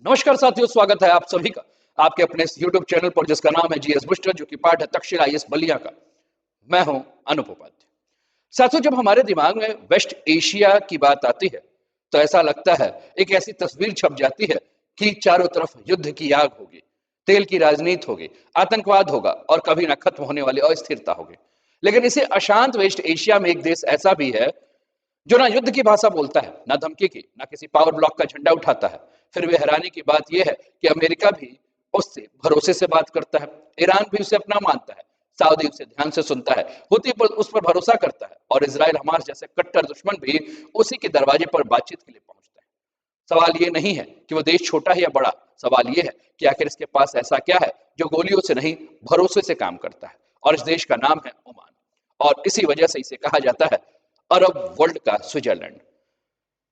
नमस्कार साथियों, स्वागत है आप सभी का आपके अपने इस YouTube चैनल पर जिसका नाम है जीएस बूस्टर, जो कि पार्ट है तक्षशिला आईएएस बलिया का। मैं हूं अनूप उपाध्याय। साथियों, जब हमारे दिमाग में वेस्ट एशिया की बात आती है तो ऐसा लगता है एक ऐसी तस्वीर छप जाती है कि चारों तरफ युद्ध की आग होगी, तेल की राजनीति होगी, आतंकवाद होगा और कभी न खत्म होने वाली अस्थिरता होगी। लेकिन इसे अशांत वेस्ट एशिया में एक देश ऐसा भी है जो ना युद्ध की भाषा बोलता है, ना धमकी की, ना किसी पावर ब्लॉक का झंडा उठाता है। फिर भी हैरानी की बात यह है कि अमेरिका भी उससे भरोसे से बात करता है, ईरान भी उसे अपना मानता है, सऊदी उसे ध्यान से सुनता है, हुती पर उस पर भरोसा करता है और इजराइल हमास जैसे कट्टर दुश्मन भी उसी के दरवाजे पर बातचीत के लिए पहुंचते हैं। सवाल ये नहीं है कि वो देश छोटा है या बड़ा, सवाल ये है कि आखिर इसके पास ऐसा क्या है जो गोलियों से नहीं भरोसे से काम करता है। और इस देश का नाम है ओमान, और इसी वजह से इसे कहा जाता है अरब वर्ल्ड का स्विट्जरलैंड।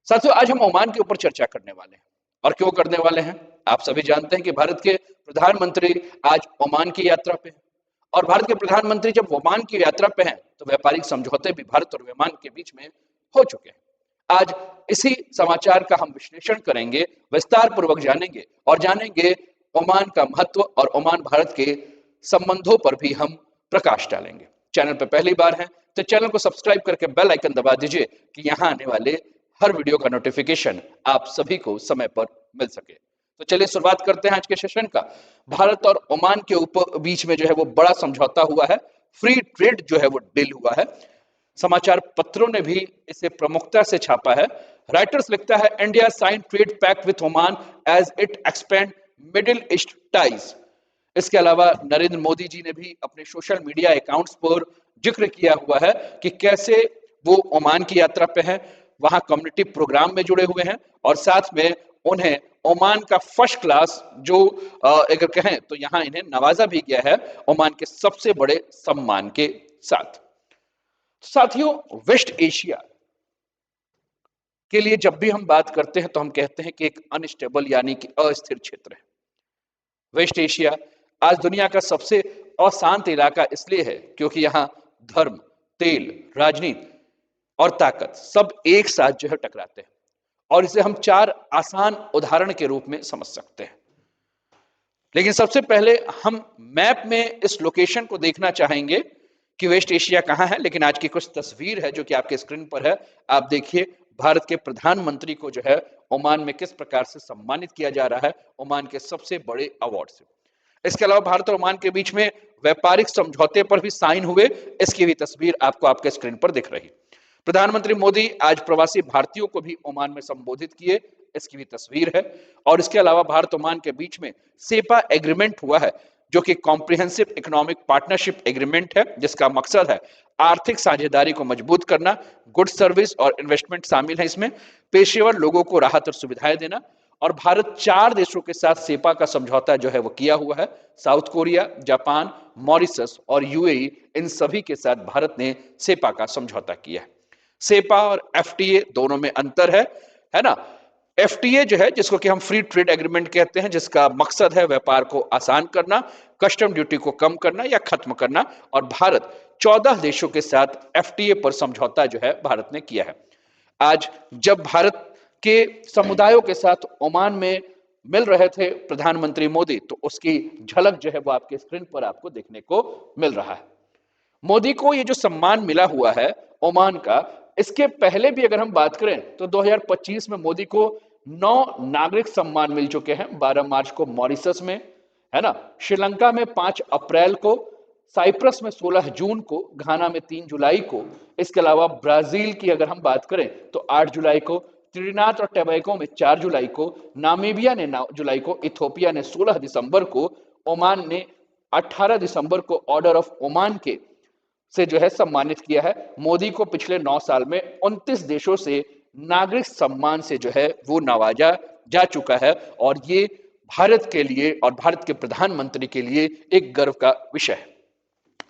साथियों, आज हम ओमान के ऊपर चर्चा करने वाले हैं। और क्यों करने वाले हैं? आप सभी जानते हैं कि भारत के प्रधानमंत्री आज ओमान की यात्रा पे हैं। और भारत के प्रधानमंत्री जब ओमान की यात्रा पे हैं तो व्यापारिक समझौते भी भारत और ओमान के बीच में हो चुके हैं। आज इसी समाचार का हम विश्लेषण करेंगे, विस्तार पूर्वक जानेंगे और जानेंगे ओमान का महत्व और ओमान भारत के संबंधों पर भी हम प्रकाश डालेंगे। चैनल पर पहली बार है तो चैनल को सब्सक्राइब करके बेल आइकन दबा दीजिए कि यहाँ आने वाले हर वीडियो का नोटिफिकेशन आप सभी को समय पर मिल सके। तो चलिए शुरुआत करते हैं आज के सेशन का। भारत और ओमान के ऊपर बीच में जो है वो बड़ा समझौता हुआ है, फ्री ट्रेड जो है वो डील हुआ है। समाचार पत्रों ने भी इसे प्रमुखता से छापा है। राइटर्स लिखता है, India sign trade pact with Oman as it expand Middle East ties. इसके अलावा नरेंद्र मोदी जी ने भी अपने सोशल मीडिया अकाउंट्स पर जिक्र किया हुआ है कि कैसे वो ओमान की यात्रा पे हैं, वहां कम्युनिटी प्रोग्राम में जुड़े हुए हैं और साथ में उन्हें ओमान का फर्स्ट क्लास जो अगर कहें तो यहां इन्हें नवाजा भी गया है ओमान के सबसे बड़े सम्मान के साथ। साथियों, वेस्ट एशिया के लिए जब भी हम बात करते हैं तो हम कहते हैं कि एक अनस्टेबल यानी कि अस्थिर क्षेत्र है। वेस्ट एशिया आज दुनिया का सबसे अशांत इलाका इसलिए है क्योंकि यहाँ धर्म, तेल, राजनीति और ताकत सब एक साथ जो है टकराते हैं। और इसे हम चार आसान उदाहरण के रूप में समझ सकते हैं। लेकिन सबसे पहले हम मैप में इस लोकेशन को देखना चाहेंगे कि वेस्ट एशिया कहाँ है। लेकिन आज की कुछ तस्वीर है जो कि आपके स्क्रीन पर है। आप देखिए, भारत के प्रधानमंत्री को जो है ओमान में किस प्रकार से सम्मानित किया जा रहा है ओमान के सबसे बड़े अवार्ड से। इसके अलावा भारत और ओमान के बीच में व्यापारिक समझौते पर भी साइन हुए, इसकी भी तस्वीर आपको आपके स्क्रीन पर दिख रही। प्रधानमंत्री मोदी आज प्रवासी भारतीयों को भी ओमान में संबोधित किए, इसकी भी तस्वीर है। और इसके अलावा भारत ओमान के बीच में सेपा एग्रीमेंट हुआ है जो कि कॉम्प्रिहेंसिव इकोनॉमिक पार्टनरशिप एग्रीमेंट है, जिसका मकसद है आर्थिक साझेदारी को मजबूत करना। गुड्स, सर्विस और इन्वेस्टमेंट शामिल है इसमें। पेशेवर लोगों को राहत और सुविधाएं देना। और भारत चार देशों के साथ सेपा का समझौता जो है वो किया हुआ है। साउथ कोरिया, जापान, मॉरिशस और यूएई, इन सभी के साथ भारत ने सेपा का समझौता किया है। सेपा और एफटीए दोनों में अंतर है ना। एफटीए जो है, जिसको कि हम फ्री ट्रेड एग्रीमेंट कहते हैं, जिसका मकसद है व्यापार को आसान करना, कस्टम ड्यूटी को कम करना या खत्म करना। और भारत 14 देशों के साथ एफटीए पर समझौता जो है भारत ने किया है। आज जब भारत के समुदायों के साथ ओमान में मिल रहे थे प्रधानमंत्री मोदी, तो उसकी झलक जो है वो आपके स्क्रीन पर आपको देखने को मिल रहा है। मोदी को ये जो सम्मान मिला हुआ है ओमान का, इसके पहले भी अगर हम बात करें तो 2025 में मोदी को 9 नागरिक सम्मान मिल चुके हैं। 12 मार्च को मॉरिशस में, है ना, श्रीलंका में 5 अप्रैल को, साइप्रस में 16 जून को, घाना में 3 जुलाई को। इसके अलावा ब्राजील की अगर हम बात करें तो 8 जुलाई को, त्रिनाद और टोबैगो में 4 जुलाई को, नामीबिया ने 9 जुलाई को, इथोपिया ने 16 दिसंबर को, ओमान ने 18 दिसंबर को ऑर्डर ऑफ ओमान के से जो है सम्मानित किया है। मोदी को पिछले 9 साल में 29 देशों से नागरिक सम्मान से जो है वो नवाजा जा चुका है। और ये भारत के लिए और भारत के प्रधानमंत्री के लिए एक गर्व का विषय है।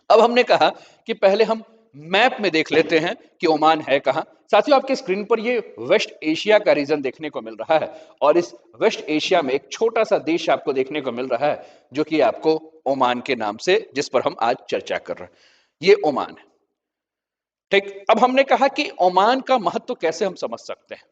अब हमने कहा कि पहले हम मैप में देख लेते हैं कि ओमान है कहां। साथियों, आपके स्क्रीन पर ये वेस्ट एशिया का रीजन देखने को मिल रहा है। और इस वेस्ट एशिया में एक छोटा सा देश आपको देखने को मिल रहा है जो कि आपको ओमान के नाम से, जिस पर हम आज चर्चा कर रहे हैं, ये ओमान है। ठीक, अब हमने कहा कि ओमान का महत्व कैसे हम समझ सकते हैं।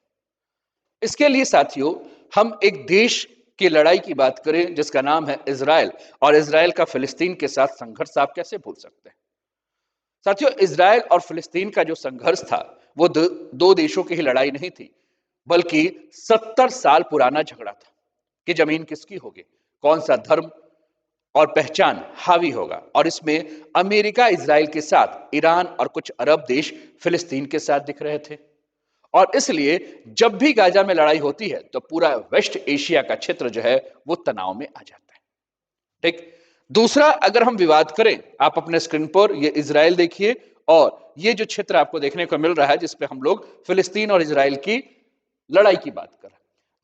इसके लिए साथियों हम एक देश की लड़ाई की बात करें जिसका नाम है इजराइल, और इजराइल का फिलिस्तीन के साथ संघर्ष आप कैसे भूल सकते हैं। साथियों, इजराइल और फिलिस्तीन का जो संघर्ष था वो दो देशों की ही लड़ाई नहीं थी, बल्कि 70 साल पुराना झगड़ा था कि जमीन किसकी होगी, कौन सा धर्म और पहचान हावी होगा। और इसमें अमेरिका इजराइल के साथ ईरान और कुछ अरब देश फिलिस्तीन के साथ दिख रहे थे। और इसलिए जब भी गाजा में लड़ाई होती है तो पूरा वेस्ट एशिया का क्षेत्र जो है वो तनाव में आ जाता है। ठीक। दूसरा, अगर हम विवाद करें, आप अपने स्क्रीन पर ये इजराइल देखिए और ये जो क्षेत्र आपको देखने को मिल रहा है जिसपे हम लोग फिलिस्तीन और इजराइल की लड़ाई की बात कर रहे हैं।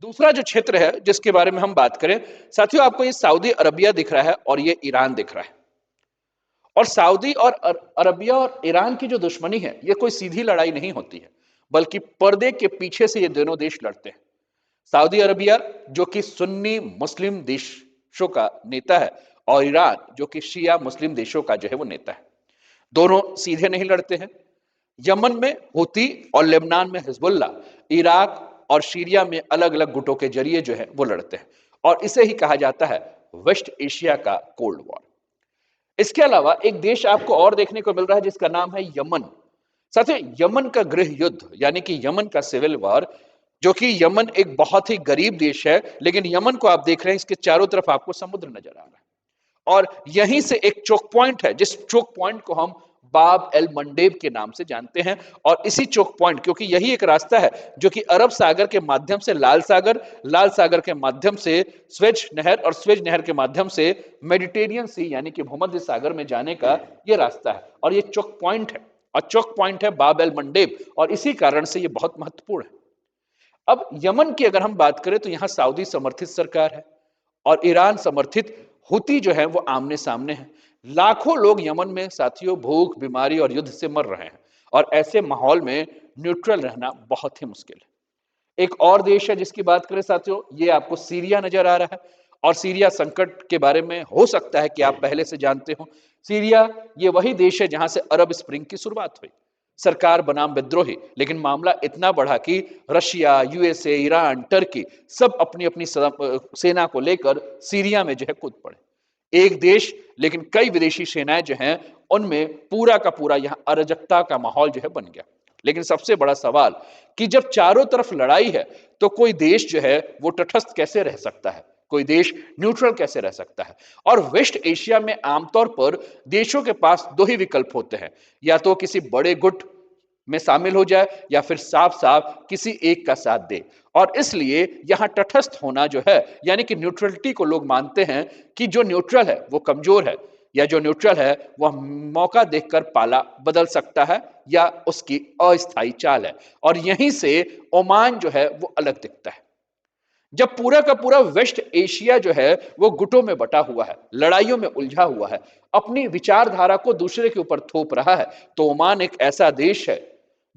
दूसरा जो क्षेत्र है जिसके बारे में हम बात करें, साथियों आपको ये सऊदी अरबिया दिख रहा है और ये ईरान दिख रहा है। और सऊदी और अरबिया और ईरान की जो दुश्मनी है ये कोई सीधी लड़ाई नहीं होती है, बल्कि पर्दे के पीछे से ये दोनों देश लड़ते हैं। सऊदी अरबिया जो कि सुन्नी मुस्लिम देशों का नेता है और ईरान जो कि शिया मुस्लिम देशों का जो है वो नेता है। दोनों सीधे नहीं लड़ते हैं। यमन में हुती और लेबनान में हिजबुल्ला, इराक और सीरिया में अलग अलग गुटों के जरिए जो है वो लड़ते हैं, और इसे ही कहा जाता है वेस्ट एशिया का कोल्ड वॉर। इसके अलावा एक देश आपको और देखने को मिल रहा है जिसका नाम है यमन। साथियों, यमन का गृह युद्ध यानी कि यमन का सिविल वॉर, जो कि यमन एक बहुत ही गरीब देश है, लेकिन यमन को आप देख रहे हैं इसके चारों तरफ आपको समुद्र नजर आ रहा है, और यहीं से एक चोक पॉइंट है जिस चोक पॉइंट को हम बाब एल मंडेब के नाम से जानते हैं। और इसी चोक पॉइंट, क्योंकि यही एक रास्ता है जो कि अरब सागर के माध्यम से लाल सागर के माध्यम से स्वेज नहर और स्वेज नहर के माध्यम से मेडिटेरियन सी यानी कि भूमध्य सागर में जाने का ये रास्ता है, और ये चोक पॉइंट है, और चोक पॉइंट है बाब एल मंडेब, और इसी कारण से ये बहुत महत्वपूर्ण है। अब यमन की अगर हम बात करें तो यहां सऊदी समर्थित सरकार है और ईरान समर्थित हुती जो है वो आमने सामने है। लाखों लोग यमन में साथियों भूख, बीमारी और युद्ध से मर रहे हैं, और ऐसे माहौल में न्यूट्रल रहना बहुत ही मुश्किल है। एक और देश है जिसकी बात करें साथियों, ये आपको सीरिया नजर आ रहा है, और सीरिया संकट के बारे में हो सकता है कि आप पहले से जानते हो। सीरिया ये वही देश है जहां से अरब स्प्रिंग की शुरुआत हुई। सरकार बनाम विद्रोही, लेकिन मामला इतना बढ़ा कि रशिया, यूएसए, ईरान, टर्की सब अपनी अपनी सेना को लेकर सीरिया में जो है कूद पड़े। एक देश लेकिन कई विदेशी सेनाएं जो हैं उनमें पूरा का पूरा यहां अराजकता का माहौल जो है बन गया। लेकिन सबसे बड़ा सवाल कि जब चारों तरफ लड़ाई है तो कोई देश जो है वो तटस्थ कैसे रह सकता है, कोई देश न्यूट्रल कैसे रह सकता है। और वेस्ट एशिया में आमतौर पर देशों के पास दो ही विकल्प होते हैं, या तो किसी बड़े गुट में शामिल हो जाए या फिर साफ साफ किसी एक का साथ दे। और इसलिए यहां तटस्थ होना जो है यानी कि न्यूट्रलिटी को लोग मानते हैं कि जो न्यूट्रल है वो कमजोर है, या जो न्यूट्रल है वह मौका देखकर पाला बदल सकता है, या उसकी अस्थायी चाल है। और यहीं से ओमान जो है वो अलग दिखता है। जब पूरा का पूरा वेस्ट एशिया जो है वो गुटों में बटा हुआ है, लड़ाइयों में उलझा हुआ है, अपनी विचारधारा को दूसरे के ऊपर थोप रहा है, तो ओमान एक ऐसा देश है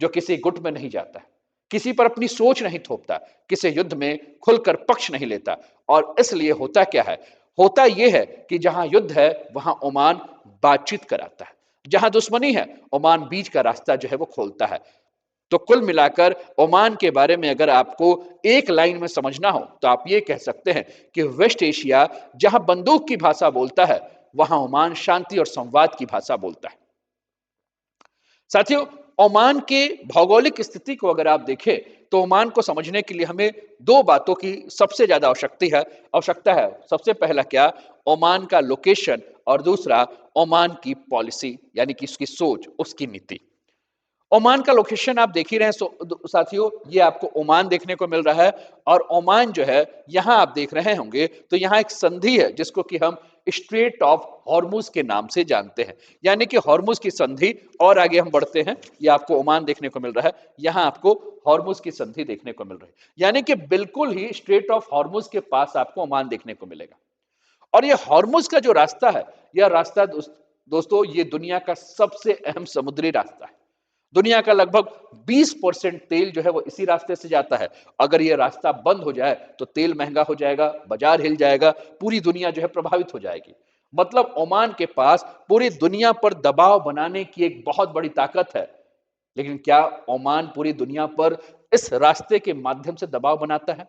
जो किसी गुट में नहीं जाता, किसी पर अपनी सोच नहीं थोपता, किसी युद्ध में खुलकर पक्ष नहीं लेता। और इसलिए होता क्या है, होता यह है कि जहां युद्ध है वहां ओमान बातचीत कराता है, जहां दुश्मनी है ओमान बीच का रास्ता जो है वो खोलता है। तो कुल मिलाकर ओमान के बारे में अगर आपको एक लाइन में समझना हो तो आप ये कह सकते हैं कि वेस्ट एशिया जहां बंदूक की भाषा बोलता है वहां ओमान शांति और संवाद की भाषा बोलता है। साथियों, ओमान के भौगोलिक स्थिति को अगर आप देखें तो ओमान को समझने के लिए हमें दो बातों की सबसे ज्यादा आवश्यकता है। सबसे पहला क्या, ओमान का लोकेशन, और दूसरा ओमान की पॉलिसी यानी कि उसकी सोच, उसकी नीति। ओमान का लोकेशन आप देख ही रहे हैं साथियों, ये आपको ओमान देखने को मिल रहा है, और ओमान जो है यहां आप देख रहे होंगे तो यहां एक संधि है जिसको कि हम स्ट्रेट ऑफ हॉर्मुज के नाम से जानते हैं, यानी कि हॉर्मुज की संधि। और आगे हम बढ़ते हैं, ये आपको ओमान देखने को मिल रहा है, यहां आपको हॉर्मुज की संधि देखने को मिल रही है, यानी कि बिल्कुल ही स्ट्रेट ऑफ हॉर्मुज के पास आपको ओमान देखने को मिलेगा। और ये हॉर्मुज का जो रास्ता है, यह रास्ता दोस्तों ये दुनिया का सबसे अहम समुद्री रास्ता है। दुनिया का लगभग 20% तेल जो है वो इसी रास्ते से जाता है। अगर ये रास्ता बंद हो जाए तो तेल महंगा हो जाएगा, बाजार हिल जाएगा, पूरी दुनिया जो है प्रभावित हो जाएगी। मतलब ओमान के पास पूरी दुनिया पर दबाव बनाने की एक बहुत बड़ी ताकत है। लेकिन क्या ओमान पूरी दुनिया पर इस रास्ते के माध्यम से दबाव बनाता है?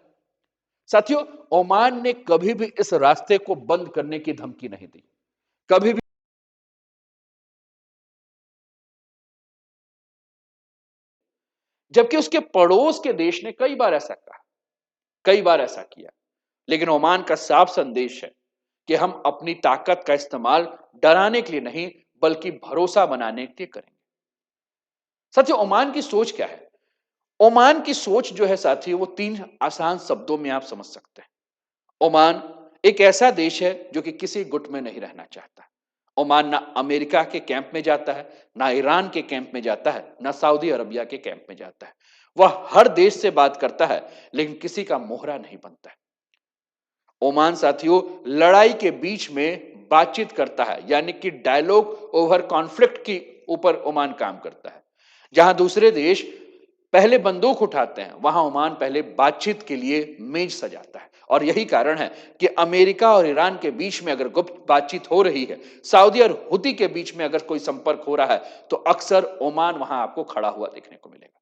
साथियों, ओमान ने कभी भी इस रास्ते को बंद करने की धमकी नहीं दी, कभी भी। जबकि उसके पड़ोस के देश ने कई बार ऐसा कहा, कई बार ऐसा किया, लेकिन ओमान का साफ संदेश है कि हम अपनी ताकत का इस्तेमाल डराने के लिए नहीं, बल्कि भरोसा बनाने के लिए करेंगे। साथियों, ओमान की सोच क्या है? ओमान की सोच जो है साथियों, वो तीन आसान शब्दों में आप समझ सकते हैं। ओमान एक ऐसा देश है जो कि किसी गुट में नहीं रहना चाहता। ओमान ना अमेरिका के कैंप में जाता है, ना ईरान के कैंप में जाता है, ना सऊदी अरबिया के कैंप में जाता है। वह हर देश से बात करता है, लेकिन किसी का मोहरा नहीं बनता है। ओमान साथियों लड़ाई के बीच में बातचीत करता है, यानी कि डायलॉग ओवर कॉन्फ्लिक्ट की ऊपर ओमान काम करता है। जहां दूसरे देश पहले बंदूक उठाते हैं, वहां ओमान पहले बातचीत के लिए मेज सजाता है। और यही कारण है कि अमेरिका और ईरान के बीच में अगर गुप्त बातचीत हो रही है, सऊदी और हुती के बीच में अगर कोई संपर्क हो रहा है, तो अक्सर ओमान वहां आपको खड़ा हुआ देखने को मिलेगा।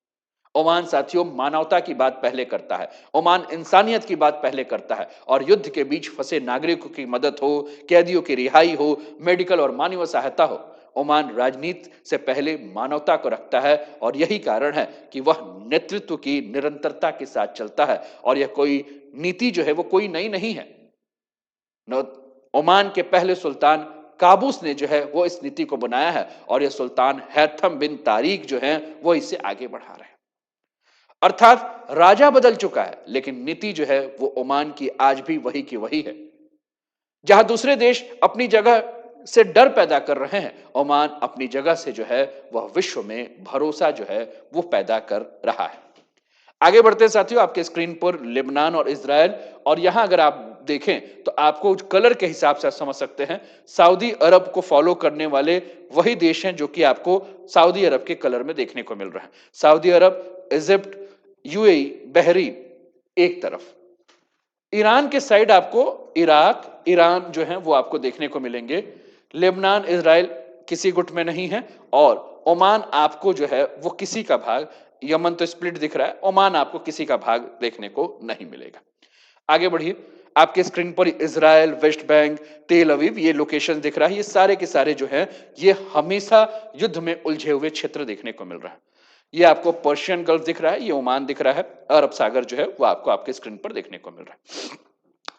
ओमान साथियों मानवता की बात पहले करता है, ओमान इंसानियत की बात पहले करता है, और युद्ध के बीच फंसे नागरिकों की मदद हो, कैदियों की रिहाई हो, मेडिकल और मानवीय सहायता हो, ओमान राजनीति से पहले मानवता को रखता है। और यही कारण है कि वह नेतृत्व की निरंतरता के साथ चलता है। और यह कोई नीति जो है वो कोई नई नहीं है। ओमान के पहले सुल्तान काबूस ने जो है वो इस नीति को बनाया है, और यह सुल्तान हैथम बिन तारिक जो है वो इसे आगे बढ़ा रहे हैं। अर्थात राजा बदल चुका है, लेकिन नीति जो है वो ओमान की आज भी वही की वही है। जहां दूसरे देश अपनी जगह से डर पैदा कर रहे हैं, ओमान अपनी जगह से जो है वह विश्व में भरोसा जो है वो पैदा कर रहा है। आगे बढ़ते हैं साथियों, आपके स्क्रीन पर लेबनान और इजराइल, और यहां अगर आप देखें तो आपको कलर के हिसाब से समझ सकते हैं, सऊदी अरब को फॉलो करने वाले वही देश हैं जो कि आपको सऊदी अरब के कलर में देखने को मिल रहा है। सऊदी अरब, इजिप्ट, यूएई, बहरीन एक तरफ, ईरान के साइड आपको इराक, ईरान जो है वो आपको देखने को मिलेंगे। लेबनान, इजराइल किसी गुट में नहीं है, और ओमान आपको जो है वो किसी का भाग, यमन तो स्प्लिट दिख रहा है, ओमान आपको किसी का भाग देखने को नहीं मिलेगा। आगे बढ़िए, आपके स्क्रीन पर इजराइल, वेस्ट बैंक, तेल अवीव ये लोकेशन दिख रहा है। ये सारे के सारे जो है ये हमेशा युद्ध में उलझे हुए क्षेत्र देखने को मिल रहा है। ये आपको पर्शियन गल्फ दिख रहा है, ये ओमान दिख रहा है, अरब सागर जो है वो आपको आपके स्क्रीन पर देखने को मिल रहा है।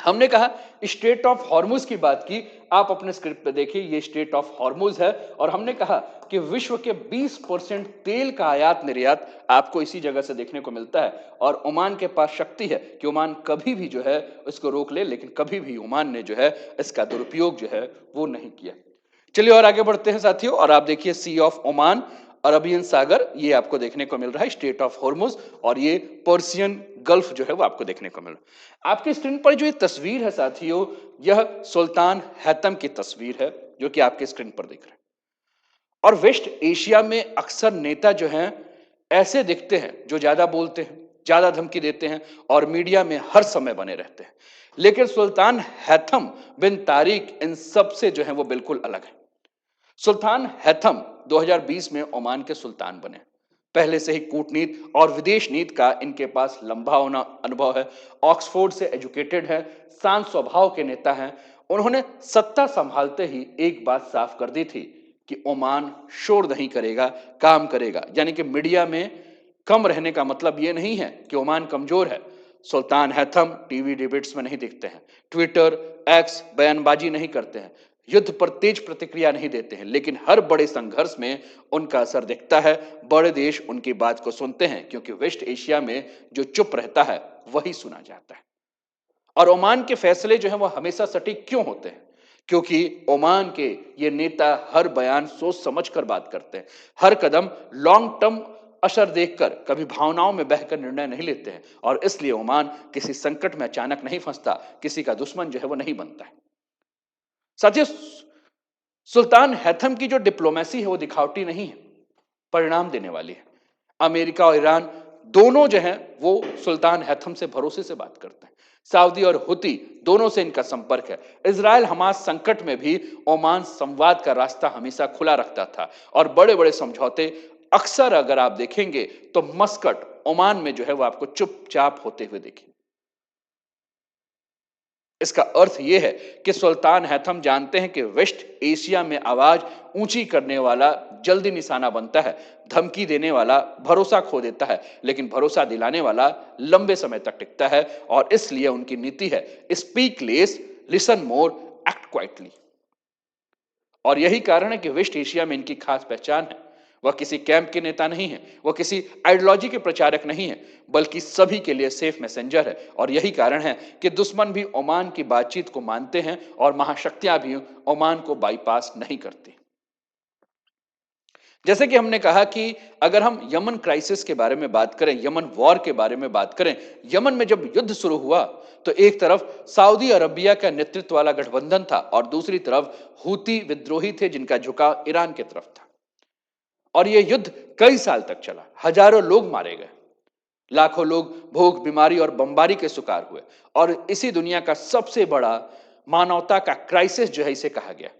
हमने कहा स्टेट ऑफ हॉर्मुज की बात की, आप अपने स्क्रिप्ट पे देखिए, ये स्टेट ऑफ हॉर्मुज है। और हमने कहा कि विश्व के 20% तेल का आयात निर्यात आपको इसी जगह से देखने को मिलता है। और ओमान के पास शक्ति है कि ओमान कभी भी जो है इसको रोक ले, लेकिन कभी भी ओमान ने जो है इसका दुरुपयोग जो है वो नहीं किया। चलिए और आगे बढ़ते हैं साथियों, और आप देखिए सी ऑफ ओमान, अरबियन सागर, ये आपको देखने को मिल रहा है, स्टेट ऑफ हॉर्मुज, और ये पर्सियन गल्फ जो है वो आपको देखने को मिल रहा है। आपके स्क्रीन पर जो ये तस्वीर है साथियों, यह सुल्तान हैतम की तस्वीर है जो कि आपके स्क्रीन पर दिख रहा है। और वेस्ट एशिया में अक्सर नेता जो हैं ऐसे दिखते हैं जो ज्यादा बोलते हैं, ज्यादा धमकी देते हैं, और मीडिया में हर समय बने रहते हैं। लेकिन सुल्तान हैथम बिन तारिक इन सब से जो है वो बिल्कुल अलग है। सुल्तान हैथम 2020 में ओमान के सुल्तान बने। पहले से ही कूटनीति और विदेश नीति का इनके पास लंबा होना अनुभव है। ऑक्सफोर्ड से एजुकेटेड है, शांत स्वभाव के नेता हैं। उन्होंने सत्ता संभालते ही एक बात साफ कर दी थी कि ओमान शोर नहीं करेगा, काम करेगा। यानी कि मीडिया में कम रहने का मतलब यह नहीं है कि ओमान कमजोर है। सुल्तान हैथम टीवी डिबेट्स में नहीं दिखते हैं, ट्विटर, एक्स बयानबाजी नहीं करते हैं, युद्ध पर तेज प्रतिक्रिया नहीं देते हैं, लेकिन हर बड़े संघर्ष में उनका असर दिखता है। बड़े देश उनकी बात को सुनते हैं, क्योंकि वेस्ट एशिया में जो चुप रहता है वही सुना जाता है। और ओमान के फैसले जो है वो हमेशा सटीक क्यों होते हैं? क्योंकि ओमान के ये नेता हर बयान सोच समझ कर बात करते हैं, हर कदम लॉन्ग टर्म असर देखकर, कभी भावनाओं में बहकर निर्णय नहीं लेते हैं। और इसलिए ओमान किसी संकट में अचानक नहीं फंसता, किसी का दुश्मन जो है वो नहीं बनता है। साथियों, सुल्तान हैथम की जो डिप्लोमेसी है वो दिखावटी नहीं है, परिणाम देने वाली है। अमेरिका और ईरान दोनों जो हैं वो सुल्तान हैथम से भरोसे से बात करते हैं। सऊदी और हुती दोनों से इनका संपर्क है। इजराइल हमास संकट में भी ओमान संवाद का रास्ता हमेशा खुला रखता था, और बड़े बड़े समझौते अक्सर अगर आप देखेंगे तो मस्कट ओमान में जो है वो आपको चुपचाप होते हुए देखेंगे। इसका अर्थ यह है कि सुल्तान हैथम जानते हैं कि वेस्ट एशिया में आवाज ऊंची करने वाला जल्दी निशाना बनता है, धमकी देने वाला भरोसा खो देता है, लेकिन भरोसा दिलाने वाला लंबे समय तक टिकता है। और इसलिए उनकी नीति है speak less, listen more, act quietly. और यही कारण है कि वेस्ट एशिया में इनकी खास पहचान है। वह किसी कैंप के नेता नहीं है, वह किसी आइडियोलॉजी के प्रचारक नहीं है, बल्कि सभी के लिए सेफ मैसेंजर है। और यही कारण है कि दुश्मन भी ओमान की बातचीत को मानते हैं और महाशक्तियां भी ओमान को बाईपास नहीं करती। जैसे कि हमने कहा कि अगर हम यमन क्राइसिस के बारे में बात करें, यमन वॉर के बारे में बात करें, यमन में जब युद्ध शुरू हुआ तो एक तरफ सऊदी अरबिया का नेतृत्व वाला गठबंधन था और दूसरी तरफ हूती विद्रोही थे जिनका झुकाव ईरान की तरफ था। और यह युद्ध कई साल तक चला, हजारों लोग मारे गए, लाखों लोग भूख, बीमारी और बमबारी के शिकार हुए। और इसी दुनिया का सबसे बड़ा मानवता का क्राइसिस जो है इसे कहा गया।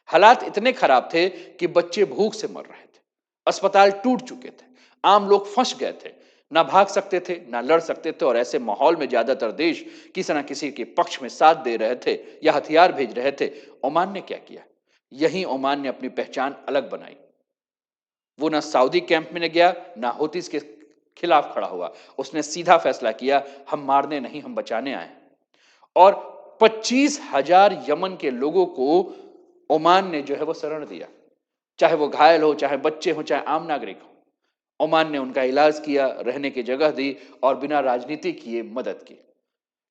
हालात इतने खराब थे कि बच्चे भूख से मर रहे थे, अस्पताल टूट चुके थे, आम लोग फंस गए थे, ना भाग सकते थे ना लड़ सकते थे। और ऐसे माहौल में ज्यादातर देश किसी ना किसी के पक्ष में साथ दे रहे थे या हथियार भेज रहे थे। ओमान ने क्या किया? यही ओमान ने अपनी पहचान अलग बनाई। वो ना सऊदी कैंप में गया ना हूतीस के खिलाफ खड़ा हुआ, उसने सीधा फैसला किया, हम मारने नहीं, हम बचाने आए। और 25,000 यमन के लोगों को ओमान ने जो है वो शरण दिया, चाहे वो घायल हो, चाहे बच्चे हो, चाहे आम नागरिक हो। ओमान ने उनका इलाज किया, रहने की जगह दी और बिना राजनीति किए मदद की।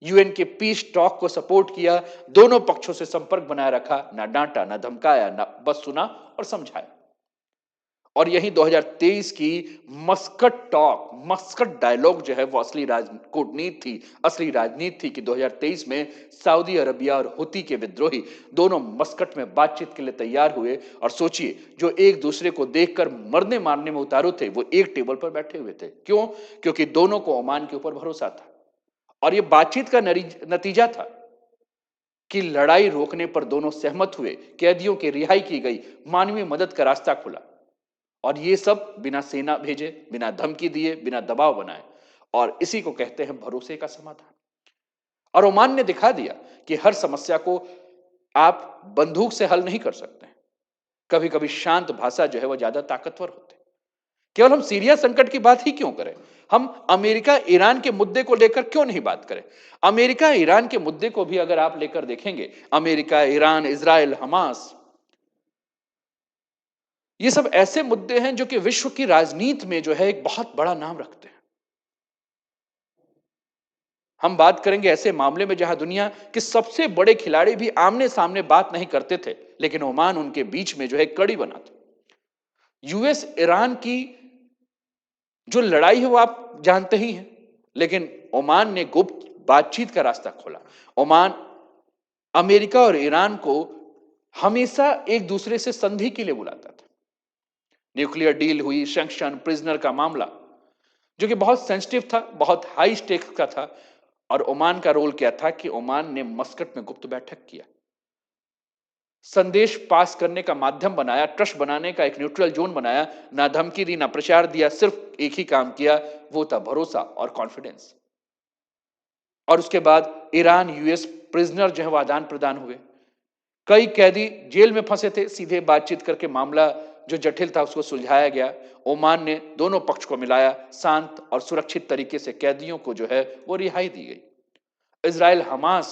यूएन के पीस टॉक को सपोर्ट किया, दोनों पक्षों से संपर्क बनाए रखा, ना डांटा ना धमकाया, ना बस सुना और समझाया। और यही 2023 की मस्कट टॉक, मस्कट डायलॉग जो है वो असली कूटनीति थी, असली राजनीति थी कि 2023 में सऊदी अरबिया और हुती के विद्रोही दोनों मस्कट में बातचीत के लिए तैयार हुए। और सोचिए, जो एक दूसरे को देखकर मरने मारने में उतारू थे वो एक टेबल पर बैठे हुए थे। क्यों? क्योंकि दोनों को ओमान के ऊपर भरोसा था। और यह बातचीत का नतीजा था कि लड़ाई रोकने पर दोनों सहमत हुए, कैदियों की रिहाई की गई, मानवीय मदद का रास्ता खुला। और ये सब बिना सेना भेजे, बिना धमकी दिए, बिना दबाव बनाए। और इसी को कहते हैं भरोसे का समाधान। और ओमान ने दिखा दिया कि हर समस्या को आप बंदूक से हल नहीं कर सकते। कभी कभी शांत भाषा जो है वो ज्यादा ताकतवर होती है। केवल हम सीरिया संकट की बात ही क्यों करें, हम अमेरिका ईरान के मुद्दे को लेकर क्यों नहीं बात करें? अमेरिका ईरान के मुद्दे को भी अगर आप लेकर देखेंगे, अमेरिका, ईरान, इजराइल, हमास, ये सब ऐसे मुद्दे हैं जो कि विश्व की राजनीति में जो है एक बहुत बड़ा नाम रखते हैं। हम बात करेंगे ऐसे मामले में जहां दुनिया के सबसे बड़े खिलाड़ी भी आमने सामने बात नहीं करते थे, लेकिन ओमान उनके बीच में जो है कड़ी बना था। यूएस ईरान की जो लड़ाई है वो आप जानते ही हैं, लेकिन ओमान ने गुप्त बातचीत का रास्ता खोला। ओमान अमेरिका और ईरान को हमेशा एक दूसरे से संधि के लिए बुलाता था। न्यूक्लियर डील हुई, सैंक्शन, प्रिजनर का मामला जो कि बहुत सेंसिटिव था, बहुत हाई स्टेक्स का था। और ओमान का रोल क्या था कि ओमान ने मस्कट में गुप्त बैठक किया, संदेश पास करने का माध्यम बनाया, ट्रस्ट बनाने का एक न्यूट्रल जोन बनाया, ना धमकी दी ना प्रचार दिया, सिर्फ एक ही काम किया, वो था भरोसा और कॉन्फिडेंस। और उसके बाद ईरान यूएस प्रिजनर जो है वो आदान प्रदान हुए। कई कैदी जेल में फंसे थे, सीधे बातचीत करके मामला जो जटिल था उसको सुलझाया गया। ओमान ने दोनों पक्ष को मिलाया, शांत और सुरक्षित तरीके से कैदियों को जो है वो रिहाई दी गई। इजराइल हमास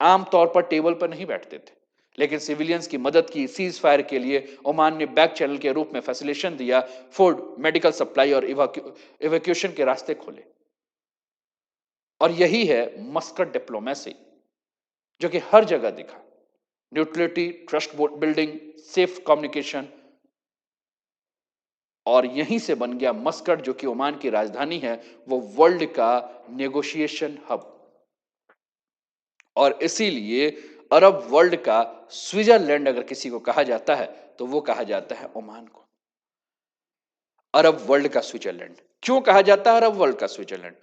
आमतौर पर टेबल पर नहीं बैठते थे, लेकिन सिविलियंस की मदद की, सीज फायर के लिए ओमान ने बैक चैनल के रूप में फैसिलिटेशन दिया, फूड, मेडिकल सप्लाई और इवैक्यूएशन के रास्ते खोले। और यही है मस्कट डिप्लोमेसी जो कि हर जगह दिखा, neutrality, trust building, safe communication. और यहीं से बन गया मस्कट जो कि ओमान की राजधानी है, वो वर्ल्ड का नेगोशिएशन हब। और इसीलिए अरब वर्ल्ड का स्विट्जरलैंड अगर किसी को कहा जाता है तो वो कहा जाता है ओमान को। अरब वर्ल्ड का स्विट्जरलैंड क्यों कहा जाता है? अरब वर्ल्ड का स्विट्जरलैंड,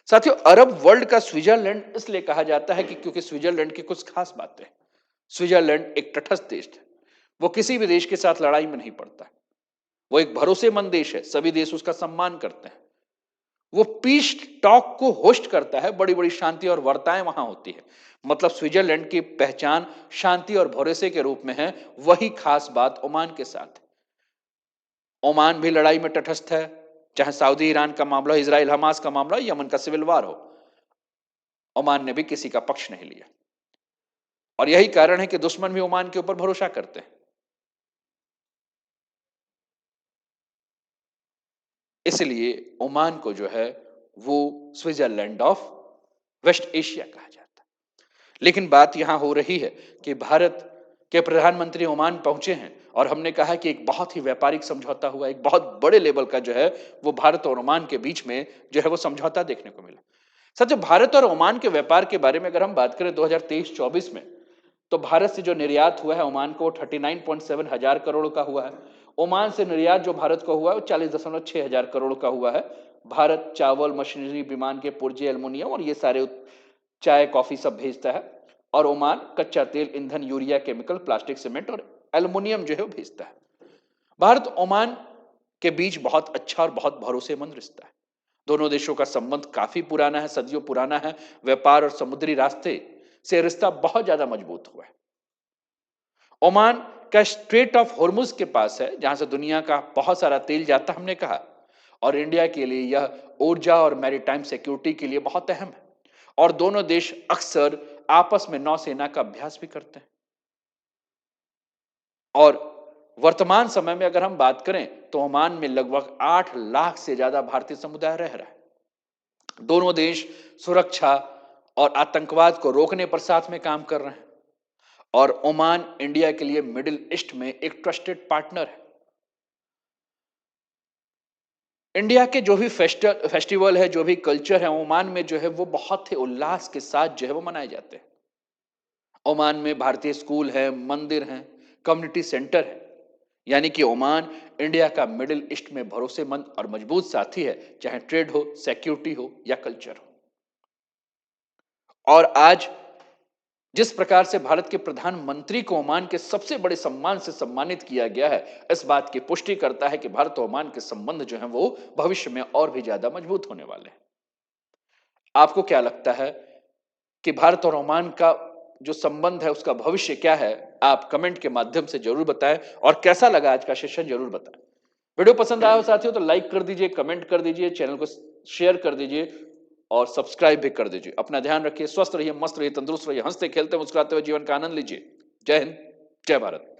साथियों, अरब वर्ल्ड का स्विट्जरलैंड इसलिए कहा जाता है कि क्योंकि स्विट्जरलैंड की कुछ खास बातें हैं। स्विट्जरलैंड एक तटस्थ देश है, वो किसी भी देश के साथ लड़ाई में नहीं पड़ता, वो एक भरोसेमंद देश है, सभी देश उसका सम्मान करते हैं। वो पीस टॉक को होस्ट करता है, बड़ी-बड़ी शांति और वार्ताएं वहां होती है। मतलब स्विट्जरलैंड की पहचान शांति और भरोसे के रूप में है, वही खास बात ओमान के साथ है। ओमान भी लड़ाई में तटस्थ है, चाहे सऊदी ईरान का मामला हो, इजराइल हमास का मामला हो, यमन का सिविल वार हो, ओमान ने भी किसी का पक्ष नहीं लिया। और यही कारण है कि दुश्मन भी ओमान के ऊपर भरोसा करते हैं। इसलिए ओमान को जो है वो स्विट्जरलैंड ऑफ वेस्ट एशिया कहा जाता है। लेकिन बात यहां हो रही है कि भारत के प्रधानमंत्री ओमान पहुंचे हैं और हमने कहा कि एक बहुत ही व्यापारिक समझौता हुआ, एक बहुत बड़े लेवल का जो है वो भारत और ओमान के बीच में जो है वो समझौता देखने को मिला। साथियों, भारत और ओमान के व्यापार के बारे में अगर हम बात करें 2023-24 में, तो भारत से जो निर्यात हुआ है ओमान को 39.7 हजार करोड़ का हुआ है। ओमान से निर्यात जो भारत को हुआ है वो 40.6 हजार करोड़ का हुआ है। भारत चावल, मशीनरी, विमान के पुर्जे, एल्युमिनियम और ये सारे चाय, कॉफी सब भेजता है। और ओमान कच्चा तेल, ईंधन, यूरिया, केमिकल, प्लास्टिक, सीमेंट और एल्युमिनियम जो है वो भेजता है। भारत ओमान के बीच बहुत अच्छा और बहुत भरोसेमंद रिश्ता है। दोनों देशों का संबंध काफी पुराना है, सदियों पुराना है। व्यापार और समुद्री रास्ते से रिश्ता बहुत ज्यादा मजबूत हुआ है। ओमान का स्ट्रेट ऑफ हॉर्मुज के पास है, जहां से दुनिया का बहुत सारा तेल जाता, हमने कहा। और इंडिया के लिए यह ऊर्जा और मैरीटाइम सिक्योरिटी के लिए बहुत अहम है। और दोनों देश अक्सर आपस में नौसेना का अभ्यास भी करते हैं। और वर्तमान समय में अगर हम बात करें तो ओमान में लगभग 8 लाख से ज्यादा भारतीय समुदाय रह रहा है। दोनों देश सुरक्षा और आतंकवाद को रोकने पर साथ में काम कर रहे हैं। और ओमान इंडिया के लिए मिडिल ईस्ट में एक ट्रस्टेड पार्टनर है। इंडिया के जो भी फेस्टिवल है, जो भी कल्चर है, ओमान में जो है वो बहुत ही उल्लास के साथ जो है वो मनाए जाते हैं। ओमान में भारतीय स्कूल है, मंदिर हैं, कम्युनिटी सेंटर है। यानी कि ओमान इंडिया का मिडिल ईस्ट में भरोसेमंद और मजबूत साथी है, चाहे ट्रेड हो, सिक्योरिटी हो या कल्चर हो। और आज जिस प्रकार से भारत के प्रधानमंत्री को ओमान के सबसे बड़े सम्मान से सम्मानित किया गया है, इस बात की पुष्टि करता है कि भारत और ओमान के संबंध जो हैं वो भविष्य में और भी ज्यादा मजबूत होने वाले हैं। आपको क्या लगता है कि भारत और ओमान का जो संबंध है उसका भविष्य क्या है? आप कमेंट के माध्यम से जरूर बताएं। और कैसा लगा आज का सेशन जरूर बताएं। वीडियो पसंद आया हो साथियों तो लाइक कर दीजिए, कमेंट कर दीजिए, चैनल को शेयर कर दीजिए और सब्सक्राइब भी कर दीजिए। अपना ध्यान रखिए, स्वस्थ रहिए, मस्त रहिए, तंदुरुस्त रहिए, हंसते खेलते मुस्कुराते हुए जीवन का आनंद लीजिए। जय हिंद, जय भारत।